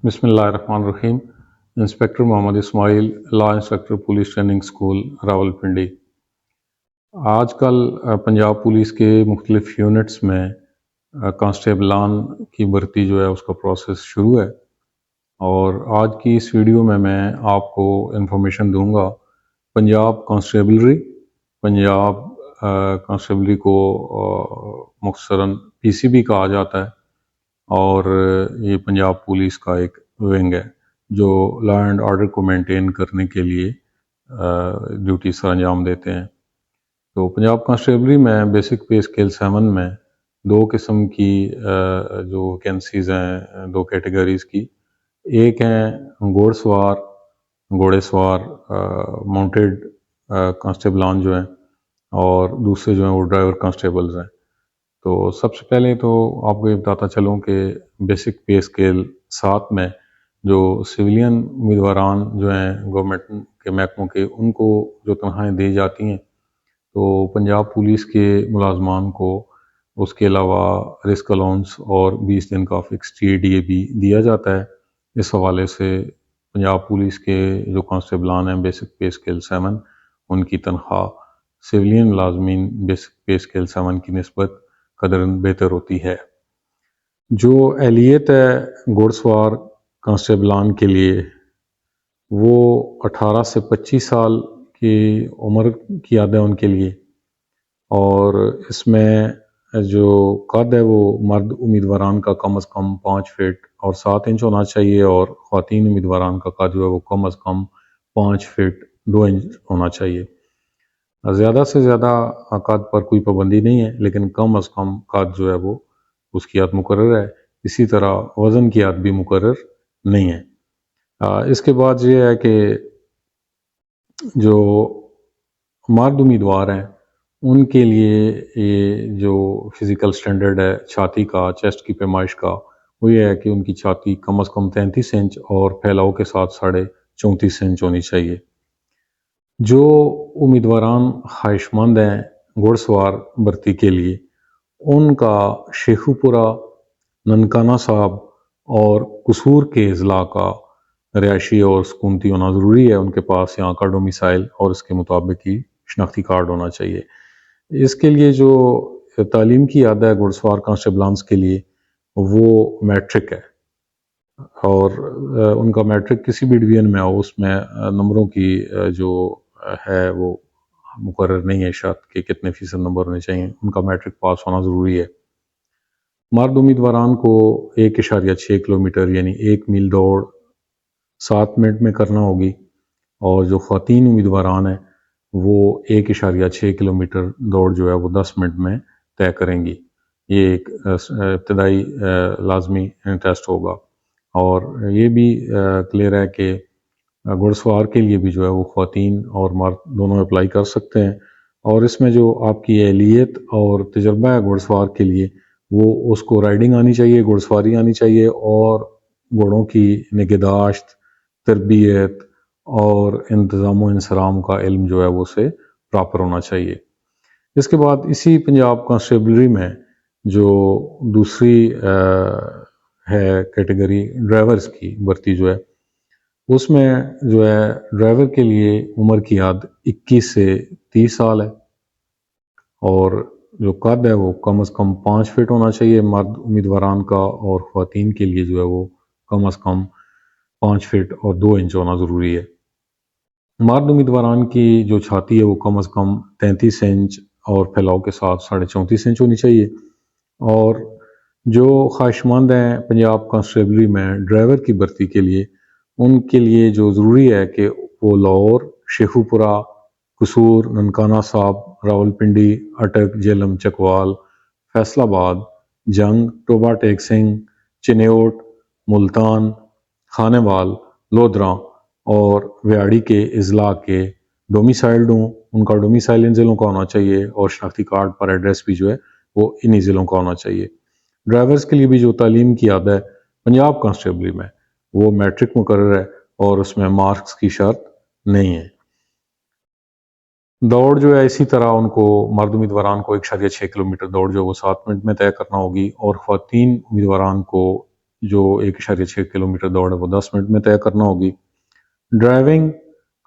بسم اللہ الرحمن الرحیم۔ انسپیکٹر محمد اسماعیل، لا inspector police training school Rawalpindi. آج کل پنجاب پولیس کے مختلف یونٹس میں کانسٹیبلان کی بھرتی جو ہے اس کا پروسیس شروع ہے، اور آج کی اس ویڈیو میں آپ کو انفارمیشن دوں گا پنجاب کانسٹیبلری۔ پنجاب کانسٹیبلری کو مختصراً PCB کہا جاتا ہے، اور یہ پنجاب پولیس کا ایک ونگ ہے جو لا اینڈ آرڈر کو مینٹین کرنے کے لیے ڈیوٹی سر انجام دیتے ہیں۔ تو پنجاب کانسٹیبلری میں بیسک پے اسکیل 7 میں دو قسم کی جو ویکینسیز ہیں، دو کیٹیگریز کی۔ ایک ہیں گھوڑے سوار ماؤنٹیڈ کانسٹیبلان جو ہیں، اور دوسرے جو ہیں وہ ڈرائیور کانسٹیبلز ہیں۔ تو سب سے پہلے تو آپ کو یہ بتاتا چلوں کہ بیسک پے اسکیل 7 میں جو سویلین امیدواران جو ہیں گورنمنٹ کے محکموں کے، ان کو جو تنخواہیں دی جاتی ہیں، تو پنجاب پولیس کے ملازمان کو اس کے علاوہ رسک الاؤنس اور 20 دن کا فکس TADA بھی دیا جاتا ہے۔ اس حوالے سے پنجاب پولیس کے جو کانسٹیبلان ہیں بیسک پے اسکیل 7، ان کی تنخواہ سویلین ملازمین بیسک پے اسکیل 7 کی نسبت قدراً بہتر ہوتی ہے۔ جو اہلیت ہے گھوڑ سوار کانسٹیبلان کے لیے، وہ 18 سے 25 سال کی عمر کی حد ہے ان کے لیے، اور اس میں جو قد ہے وہ مرد امیدواران کا کم از کم 5 فٹ اور 7 انچ ہونا چاہیے، اور خواتین امیدواران کا قد جو ہے وہ کم از کم 5 فٹ 2 انچ ہونا چاہیے۔ زیادہ سے زیادہ قد پر کوئی پابندی نہیں ہے، لیکن کم از کم قد جو ہے وہ اس کی حد مقرر ہے۔ اسی طرح وزن کی حد بھی مقرر نہیں ہے۔ اس کے بعد یہ ہے کہ جو مرد امیدوار ہیں ان کے لیے یہ جو فزیکل سٹینڈرڈ ہے چھاتی کا، چیسٹ کی پیمائش کا، وہ یہ ہے کہ ان کی چھاتی کم از کم 33 انچ اور پھیلاؤ کے ساتھ 34.5 انچ ہونی چاہیے۔ جو امیدواران خواہش مند ہیں گھوڑ سوار بھرتی کے لیے، ان کا شیخو پورہ، ننکانہ صاحب اور قصور کے اضلاع کا رہائشی اور سکونتی ہونا ضروری ہے۔ ان کے پاس یہاں کا ڈومیسائل اور اس کے مطابق ہی شناختی کارڈ ہونا چاہیے۔ اس کے لیے جو تعلیم کی حد ہے گھوڑ سوار کانسٹیبلانس کے لیے، وہ میٹرک ہے، اور ان کا میٹرک کسی بھی ڈویژن میں ہو، اس میں نمبروں کی جو ہے وہ مقرر نہیں ہے شرط کہ کتنے فیصد نمبر ہونے چاہیے، ان کا میٹرک پاس ہونا ضروری ہے۔ مرد امیدواران کو 1.6 کلومیٹر یعنی 1 میل دوڑ 7 منٹ میں کرنا ہوگی، اور جو خواتین امیدواران ہیں وہ 1.6 کلومیٹر دوڑ جو ہے وہ 10 منٹ میں طے کریں گی۔ یہ ایک ابتدائی لازمی ٹیسٹ ہوگا، اور یہ بھی کلیئر ہے کہ گھوڑ سوار کے لیے بھی جو ہے وہ خواتین اور مرد دونوں اپلائی کر سکتے ہیں، اور اس میں جو آپ کی اہلیت اور تجربہ ہے گھوڑ سوار کے لیے، وہ اس کو رائڈنگ آنی چاہیے، گھوڑ سواری آنی چاہیے، اور گھوڑوں کی نگہداشت، تربیت اور انتظام و انصرام کا علم جو ہے وہ اسے پراپر ہونا چاہیے۔ اس کے بعد اسی پنجاب کانسٹیبلری میں جو دوسری ہے کیٹیگری ڈرائیورز کی بھرتی جو ہے، اس میں جو ہے ڈرائیور کے لیے عمر کی حد 21 سے 30 سال ہے، اور جو قد ہے وہ کم از کم 5 فٹ ہونا چاہیے مرد امیدواران کا، اور خواتین کے لیے جو ہے وہ کم از کم 5 فٹ اور 2 انچ ہونا ضروری ہے۔ مرد امیدواران کی جو چھاتی ہے وہ کم از کم 33 انچ اور پھیلاؤ کے ساتھ 34.5 انچ ہونی چاہیے۔ اور جو خواہش مند ہیں پنجاب کانسٹیبلری میں ڈرائیور کی بھرتی کے لیے، ان کے لیے جو ضروری ہے کہ وہ لاہور، شیخو پورہ، قصور، ننکانہ صاحب، راولپنڈی، اٹک، جہلم، چکوال، فیصل آباد، جنگ، ٹوبہ ٹیک سنگھ، چنیوٹ، ملتان، خانے وال، لودھراں اور ویاڑی کے اضلاع کے ڈومیسائلڈ ہوں۔ ان کا ڈومیسائل ان ضلعوں کا ہونا چاہیے، اور شناختی کارڈ پر ایڈریس بھی جو ہے وہ انہی ضلعوں کا ہونا چاہیے۔ ڈرائیورز کے لیے بھی جو تعلیم کی حد ہے پنجاب کانسٹیبلری میں، وہ میٹرک مقرر ہے، اور اس میں مارکس کی شرط نہیں ہے۔ دوڑ جو ہے اسی طرح ان کو مرد امیدواران کو 1.6 کلومیٹر دوڑ جو وہ 7 منٹ میں طے کرنا ہوگی، اور خواتین امیدواران کو جو 1.6 کلومیٹر دوڑ ہے وہ 10 منٹ میں طے کرنا ہوگی۔ ڈرائیونگ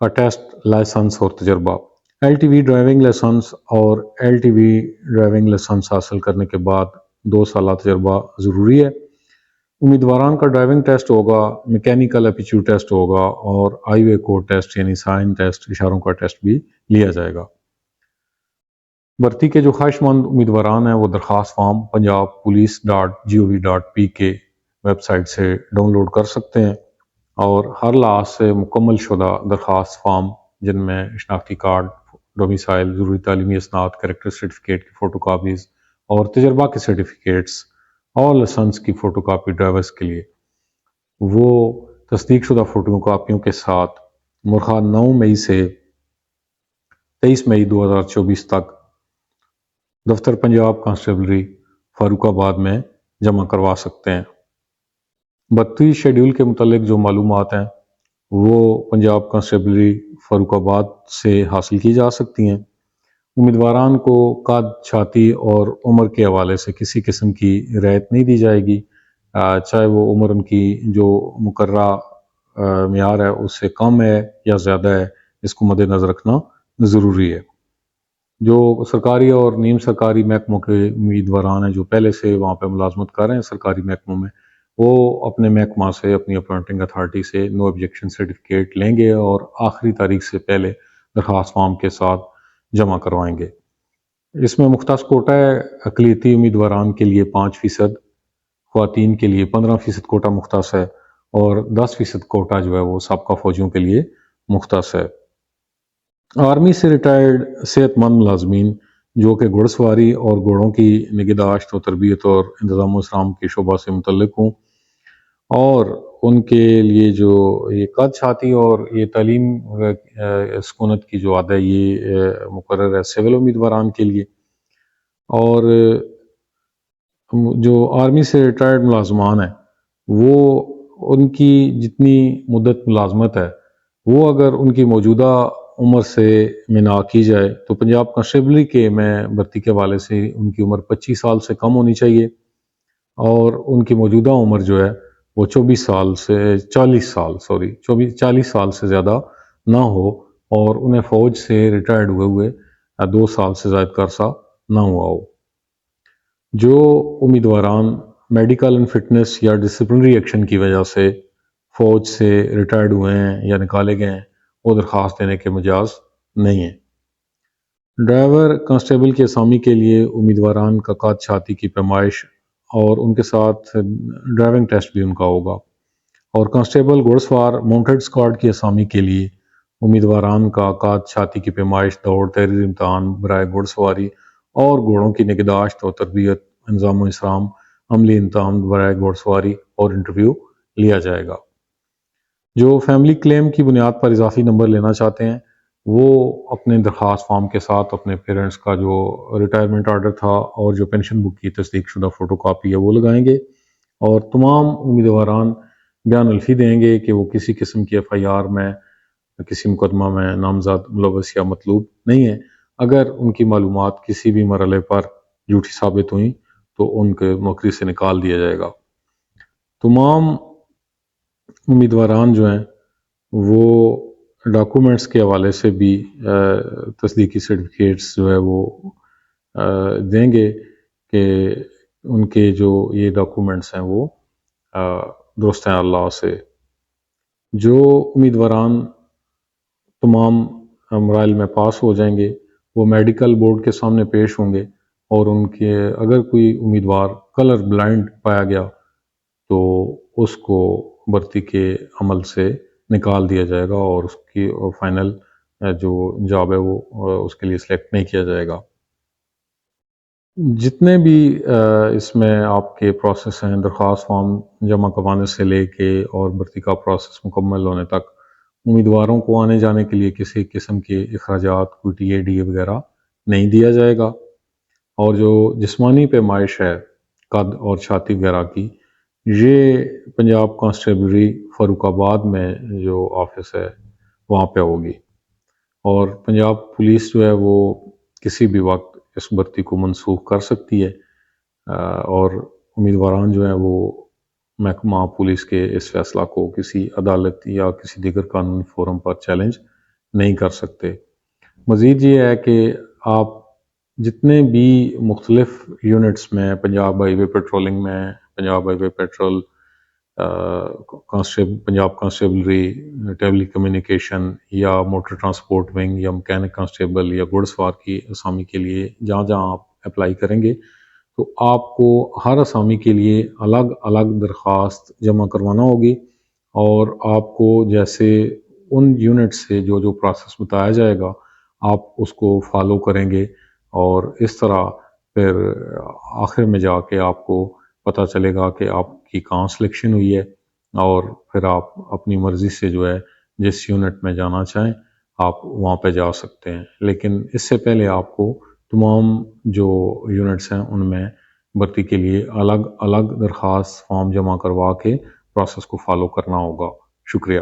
کا ٹیسٹ، لائسنس اور تجربہ، L T V driving licence اور L T V driving licence حاصل کرنے کے بعد 2 سالہ تجربہ ضروری ہے۔ امیدواران کا ڈرائیونگ ٹیسٹ ہوگا، میکینیکل ایپٹیچیوڈ ٹیسٹ ہوگا اور آئی وے کوڈ ٹیسٹ یعنی سائن ٹیسٹ، اشاروں کا ٹیسٹ بھی لیا جائے گا۔ بھرتی کے جو خواہش مند امیدواران ہیں وہ درخواست فارم punjabpolice.gov.pk ویب سائٹ سے ڈاؤن لوڈ کر سکتے ہیں، اور ہر لحاظ سے مکمل شدہ درخواست فارم جن میں شناختی کارڈ، ڈومیسائل، ضروری تعلیمی اسناد، کریکٹر سرٹیفکیٹ کی فوٹو کاپیز اور تجربہ کے سرٹیفکیٹس اور لائسنس کی فوٹو کاپی ڈرائیورز کے لیے، وہ تصدیق شدہ فوٹو کاپیوں کے ساتھ مورخہ 9 مئی سے 23 مئی 2024 تک دفتر پنجاب کانسٹیبلری فاروق آباد میں جمع کروا سکتے ہیں۔ 32 شیڈول کے متعلق جو معلومات ہیں وہ پنجاب کانسٹیبلری فاروق آباد سے حاصل کی جا سکتی ہیں۔ امیدواران کو قد، چھاتی اور عمر کے حوالے سے کسی قسم کی رعایت نہیں دی جائے گی، چاہے وہ عمر ان کی جو مقررہ معیار ہے اس سے کم ہے یا زیادہ ہے، اس کو مد نظر رکھنا ضروری ہے۔ جو سرکاری اور نیم سرکاری محکموں کے امیدواران ہیں جو پہلے سے وہاں پہ ملازمت کر رہے ہیں سرکاری محکموں میں، وہ اپنے محکمہ سے، اپنی اپوائنٹنگ اتھارٹی سے نو آبجیکشن سرٹیفکیٹ لیں گے اور آخری تاریخ سے پہلے درخواست فارم کے ساتھ جمع کروائیں گے۔ اس میں مختص کوٹہ ہے، اقلیتی امیدواران کے لیے 5%، خواتین کے لیے 15% کوٹہ مختص ہے، اور 10% کوٹہ جو ہے وہ سابقہ فوجیوں کے لیے مختص ہے۔ آرمی سے ریٹائرڈ صحت مند ملازمین جو کہ گھڑ سواری اور گھوڑوں کی نگہداشت و تربیت اور انتظام و اسلام کے شعبہ سے متعلق ہوں، اور ان کے لیے جو یہ قد، چھاتی اور یہ تعلیم سکونت کی جو عادت ہے یہ مقرر ہے سول امیدواران کے لیے۔ اور جو آرمی سے ریٹائرڈ ملازمان ہیں وہ ان کی جتنی مدت ملازمت ہے وہ اگر ان کی موجودہ عمر سے منا کی جائے تو پنجاب کانسٹیبلری کے میں بھرتی کے حوالے سے ان کی عمر 25 سال سے کم ہونی چاہیے، اور ان کی موجودہ عمر جو ہے وہ 40 سال سے زیادہ نہ ہو، اور انہیں فوج سے ریٹائرڈ ہوئے 2 سال سے زائد کا عرصہ نہ ہوا ہو۔ جو امیدواران میڈیکل ان فٹنس یا ڈسپلنری ایکشن کی وجہ سے فوج سے ریٹائرڈ ہوئے ہیں یا نکالے گئے ہیں وہ درخواست دینے کے مجاز نہیں ہیں۔ ڈرائیور کانسٹیبل کی اسامی کے لیے امیدواران کا قد، چھاتی کی پیمائش اور ان کے ساتھ ڈرائیونگ ٹیسٹ بھی ان کا ہوگا، اور کانسٹیبل گھوڑ سوار ماؤنٹڈ اسکواڈ کی اسامی کے لیے امیدواران کا قد، چھاتی کی پیمائش، دوڑ، تحریری امتحان برائے گھوڑ سواری اور گھوڑوں کی نگہداشت اور تربیت، انضام و اسرام، عملی امتحان برائے گھوڑ سواری اور انٹرویو لیا جائے گا۔ جو فیملی کلیم کی بنیاد پر اضافی نمبر لینا چاہتے ہیں وہ اپنے درخواست فارم کے ساتھ اپنے پیرنٹس کا جو ریٹائرمنٹ آرڈر تھا اور جو پینشن بک کی تصدیق شدہ فوٹو کاپی ہے وہ لگائیں گے، اور تمام امیدواران بیان الفی دیں گے کہ وہ کسی قسم کی ایف آئی آر میں، کسی مقدمہ میں نامزد، ملوث یا مطلوب نہیں ہے۔ اگر ان کی معلومات کسی بھی مرحلے پر جھوٹی ثابت ہوئیں تو ان کے نوکری سے نکال دیا جائے گا۔ تمام امیدواران جو ہیں وہ ڈاکومنٹس کے حوالے سے بھی تصدیقی سرٹیفکیٹس جو ہے وہ دیں گے کہ ان کے جو یہ ڈاکومنٹس ہیں وہ درست ہیں اللہ سے۔ جو امیدواران تمام مراحل میں پاس ہو جائیں گے وہ میڈیکل بورڈ کے سامنے پیش ہوں گے، اور ان کے اگر کوئی امیدوار کلر بلائنڈ پایا گیا تو اس کو بھرتی کے عمل سے نکال دیا جائے گا اور اس کی فائنل جو جاب ہے وہ اس کے لیے سلیکٹ نہیں کیا جائے گا۔ جتنے بھی اس میں آپ کے پروسیس ہیں درخواست فارم جمع کروانے سے لے کے اور بھرتی کا پروسیس مکمل ہونے تک، امیدواروں کو آنے جانے کے لیے کسی قسم کے اخراجات، کوئی ٹی اے ڈی اے وغیرہ نہیں دیا جائے گا، اور جو جسمانی پیمائش ہے قد اور چھاتی وغیرہ کی، یہ پنجاب کانسٹیبلری فاروق آباد میں جو آفس ہے وہاں پہ ہوگی، اور پنجاب پولیس جو ہے وہ کسی بھی وقت اس بھرتی کو منسوخ کر سکتی ہے، اور امیدواران جو ہیں وہ محکمہ پولیس کے اس فیصلہ کو کسی عدالت یا کسی دیگر قانونی فورم پر چیلنج نہیں کر سکتے۔ مزید یہ ہے کہ آپ جتنے بھی مختلف یونٹس میں پنجاب ہائی وے پیٹرولنگ میں، پنجاب ہائی وے پیٹرول، پنجاب کانسٹیبلری، ٹیلی کمیونیکیشن یا موٹر ٹرانسپورٹ ونگ یا مکینک کانسٹیبل یا گھڑ سوار کی اسامی کے لیے جہاں جہاں آپ اپلائی کریں گے تو آپ کو ہر اسامی کے لیے الگ الگ درخواست جمع کروانا ہوگی، اور آپ کو جیسے ان یونٹ سے جو پروسیس بتایا جائے گا آپ اس کو فالو کریں گے، اور اس طرح پھر آخر میں جا کے آپ کو پتہ چلے گا کہ آپ کی کہاں سلیکشن ہوئی ہے، اور پھر آپ اپنی مرضی سے جس یونٹ میں جانا چاہیں آپ وہاں پہ جا سکتے ہیں۔ لیکن اس سے پہلے آپ کو تمام جو یونٹس ہیں ان میں بھرتی کے لیے الگ الگ درخواست فارم جمع کروا کے پروسیس کو فالو کرنا ہوگا۔ شکریہ۔